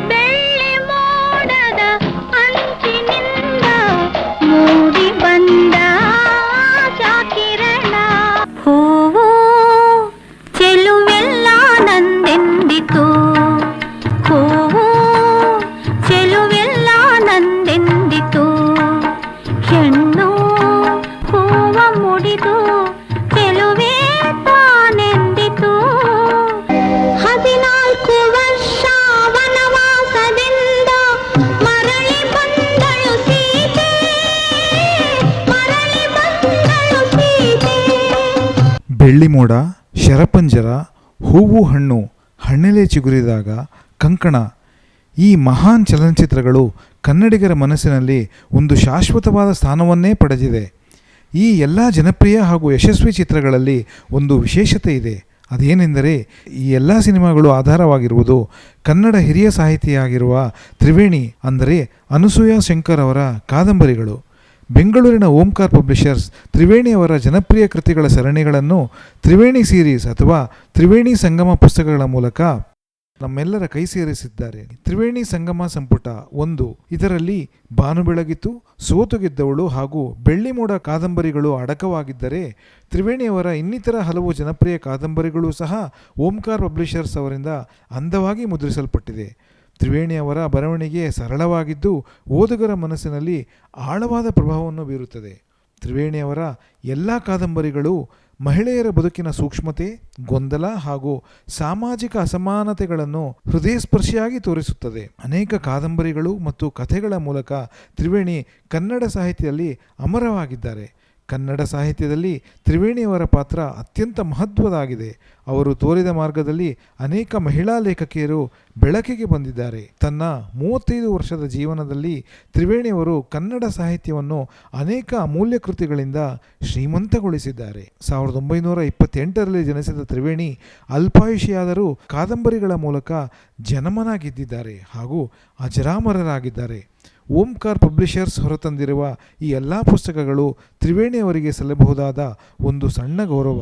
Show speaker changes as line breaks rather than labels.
ಬೆಳ್ಳಿ ಮೋಡದ ಅಂಚಿನಿಂದ ಮೂಡಿ ಬಂದ ಆಶಾಕಿರಣ. ಹೂವು ಚೆಲುವೆಲ್ಲ ನಂದೆಂದಿತು, ಹೂವು ಚೆಲುವೆಲ್ಲ ನಂದೆಂದಿತು. ಹೆಣ್ಣು ಹೂವ ಮುಡಿದು ಚೆಲುವೆ ತಾನೆಂದಿತು. 14 ವರ್ಷ ವನವಾಸದಿಂದ ಮರಳಿ ಬಂದಳು ಸೀತೆ, ಮರಳಿ ಬಂದಳು ಸೀತೆ.
ಬೆಳ್ಳಿ ಮೋಡ, ಶರಪಂಜರ, ಹೂವು ಹಣ್ಣು, ಹಣ್ಣೆಲೆ ಚಿಗುರಿದಾಗ, ಕಂಕಣ ಈ ಮಹಾನ್ ಚಲನಚಿತ್ರಗಳು ಕನ್ನಡಿಗರ ಮನಸ್ಸಿನಲ್ಲಿ ಒಂದು ಶಾಶ್ವತವಾದ ಸ್ಥಾನವನ್ನೇ ಪಡೆದಿದೆ. ಈ ಎಲ್ಲ ಜನಪ್ರಿಯ ಹಾಗೂ ಯಶಸ್ವಿ ಚಿತ್ರಗಳಲ್ಲಿ ಒಂದು ವಿಶೇಷತೆ ಇದೆ. ಅದೇನೆಂದರೆ ಈ ಎಲ್ಲ ಸಿನಿಮಾಗಳು ಆಧಾರವಾಗಿರುವುದು ಕನ್ನಡ ಹಿರಿಯ ಸಾಹಿತಿಯಾಗಿರುವ ತ್ರಿವೇಣಿ ಅಂದರೆ ಅನಸೂಯ ಶಂಕರ್ ಅವರ ಕಾದಂಬರಿಗಳು. ಬೆಂಗಳೂರಿನ ಓಂಕಾರ್ ಪಬ್ಲಿಷರ್ಸ್ ತ್ರಿವೇಣಿಯವರ ಜನಪ್ರಿಯ ಕೃತಿಗಳ ಸರಣಿಗಳನ್ನು ತ್ರಿವೇಣಿ ಸೀರೀಸ್ ಅಥವಾ ತ್ರಿವೇಣಿ ಸಂಗಮ ಪುಸ್ತಕಗಳ ಮೂಲಕ ನಮ್ಮೆಲ್ಲರ ಕೈ ಸೇರಿಸಿದ್ದಾರೆ. ತ್ರಿವೇಣಿ ಸಂಗಮ ಸಂಪುಟ 1 ಇದರಲ್ಲಿ ಬಾನು ಬೆಳಗಿತು, ಸೋತು ಗೆದ್ದವಳು ಹಾಗೂ ಬೆಳ್ಳಿ ಮೋಡ ಕಾದಂಬರಿಗಳು ಅಡಕವಾಗಿದ್ದರೆ, ತ್ರಿವೇಣಿಯವರ ಇನ್ನಿತರ ಹಲವು ಜನಪ್ರಿಯ ಕಾದಂಬರಿಗಳು ಸಹ ಓಂಕಾರ್ ಪಬ್ಲಿಷರ್ಸ್ ಅವರಿಂದ ಅಂದವಾಗಿ ಮುದ್ರಿಸಲ್ಪಟ್ಟಿದೆ. ತ್ರಿವೇಣಿಯವರ ಬರವಣಿಗೆ ಸರಳವಾಗಿದ್ದು ಓದುಗರ ಮನಸ್ಸಿನಲ್ಲಿ ಆಳವಾದ ಪ್ರಭಾವವನ್ನು ಬೀರುತ್ತದೆ. ತ್ರಿವೇಣಿಯವರ ಎಲ್ಲ ಕಾದಂಬರಿಗಳು ಮಹಿಳೆಯರ ಬದುಕಿನ ಸೂಕ್ಷ್ಮತೆ, ಗೊಂದಲ ಹಾಗೂ ಸಾಮಾಜಿಕ ಅಸಮಾನತೆಗಳನ್ನು ಹೃದಯಸ್ಪರ್ಶಿಯಾಗಿ ತೋರಿಸುತ್ತದೆ. ಅನೇಕ ಕಾದಂಬರಿಗಳು ಮತ್ತು ಕಥೆಗಳ ಮೂಲಕ ತ್ರಿವೇಣಿ ಕನ್ನಡ ಸಾಹಿತ್ಯದಲ್ಲಿ ಅಮರವಾಗಿದ್ದಾರೆ. ಕನ್ನಡ ಸಾಹಿತ್ಯದಲ್ಲಿ ತ್ರಿವೇಣಿಯವರ ಪಾತ್ರ ಅತ್ಯಂತ ಮಹತ್ವದಾಗಿದೆ. ಅವರು ತೋರಿದ ಮಾರ್ಗದಲ್ಲಿ ಅನೇಕ ಮಹಿಳಾ ಲೇಖಕಿಯರು ಬೆಳಕಿಗೆ ಬಂದಿದ್ದಾರೆ. ತನ್ನ 35 ವರ್ಷದ ಜೀವನದಲ್ಲಿ ತ್ರಿವೇಣಿಯವರು ಕನ್ನಡ ಸಾಹಿತ್ಯವನ್ನು ಅನೇಕ ಅಮೂಲ್ಯ ಕೃತಿಗಳಿಂದ ಶ್ರೀಮಂತಗೊಳಿಸಿದ್ದಾರೆ. 1928ರಲ್ಲಿ ಜನಿಸಿದ ತ್ರಿವೇಣಿ ಅಲ್ಪಾಯುಷಿಯಾದರೂ ಕಾದಂಬರಿಗಳ ಮೂಲಕ ಜನಮನ ಗೆದ್ದಿದ್ದಾರೆ ಹಾಗೂ ಅಜರಾಮರರಾಗಿದ್ದಾರೆ. ಓಂಕಾರ್ ಪಬ್ಲಿಷರ್ಸ್ ಹೊರತಂದಿರುವ ಈ ಎಲ್ಲ ಪುಸ್ತಕಗಳು ತ್ರಿವೇಣಿಯವರಿಗೆ ಸಲ್ಲಬಹುದಾದ ಒಂದು ಸಣ್ಣ ಗೌರವ.